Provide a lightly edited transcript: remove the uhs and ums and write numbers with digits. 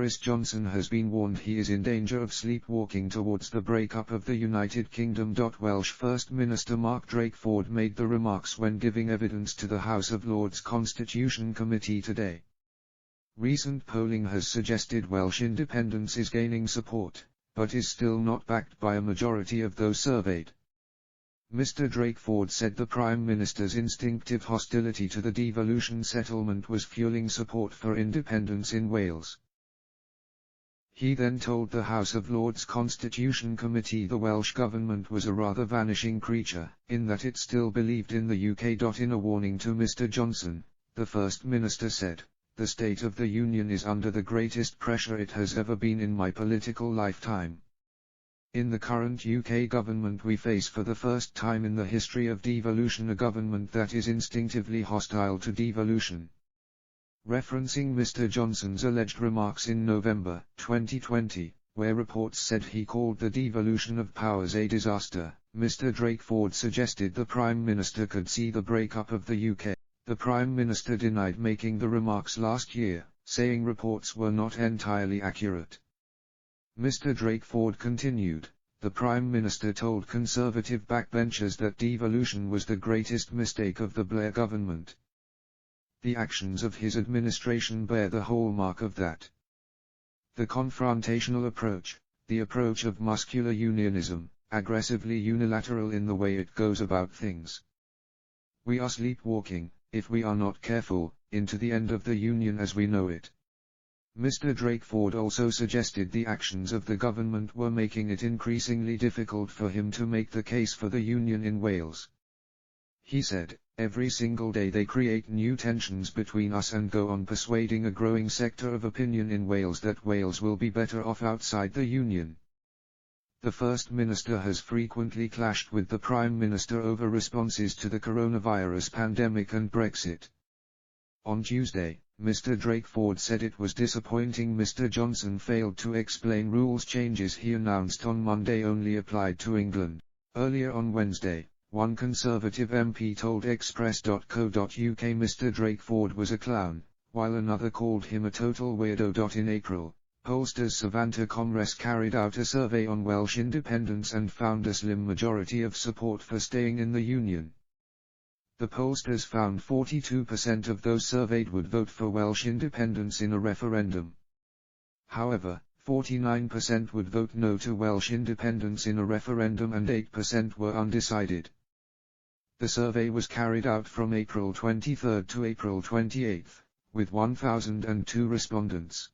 Boris Johnson has been warned he is in danger of sleepwalking towards the breakup of the United Kingdom. Welsh First Minister Mark Drakeford made the remarks when giving evidence to the House of Lords Constitution Committee today. Recent polling has suggested Welsh independence is gaining support, but is still not backed by a majority of those surveyed. Mr. Drakeford said the Prime Minister's instinctive hostility to the devolution settlement was fueling support for independence in Wales. He then told the House of Lords Constitution Committee the Welsh Government was a rather vanishing creature, in that it still believed in the UK. In a warning to Mr. Johnson, the First Minister said, "The State of the Union is under the greatest pressure it has ever been in my political lifetime. In the current UK government we face for the first time in the history of devolution a government that is instinctively hostile to devolution." Referencing Mr. Johnson's alleged remarks in November 2020, where reports said he called the devolution of powers a disaster, Mr. Drakeford suggested the Prime Minister could see the breakup of the UK. The Prime Minister denied making the remarks last year, saying reports were not entirely accurate. Mr. Drakeford continued, "The Prime Minister told Conservative backbenchers that devolution was the greatest mistake of the Blair government. The actions of his administration bear the hallmark of that. The confrontational approach, the approach of muscular unionism, aggressively unilateral in the way it goes about things. We are sleepwalking, if we are not careful, into the end of the Union as we know it." Mr. Drakeford also suggested the actions of the government were making it increasingly difficult for him to make the case for the Union in Wales. He said, "Every single day they create new tensions between us and go on persuading a growing sector of opinion in Wales that Wales will be better off outside the Union." The First Minister has frequently clashed with the Prime Minister over responses to the coronavirus pandemic and Brexit. On Tuesday, Mr. Drakeford said it was disappointing Mr. Johnson failed to explain rules changes he announced on Monday only applied to England. Earlier on Wednesday, one Conservative MP told Express.co.uk Mr. Drakeford was a clown, while another called him a total weirdo. In April, pollsters Savanta Comres carried out a survey on Welsh independence and found a slim majority of support for staying in the Union. The pollsters found 42% of those surveyed would vote for Welsh independence in a referendum. However, 49% would vote no to Welsh independence in a referendum and 8% were undecided. The survey was carried out from April 23 to April 28, with 1,002 respondents.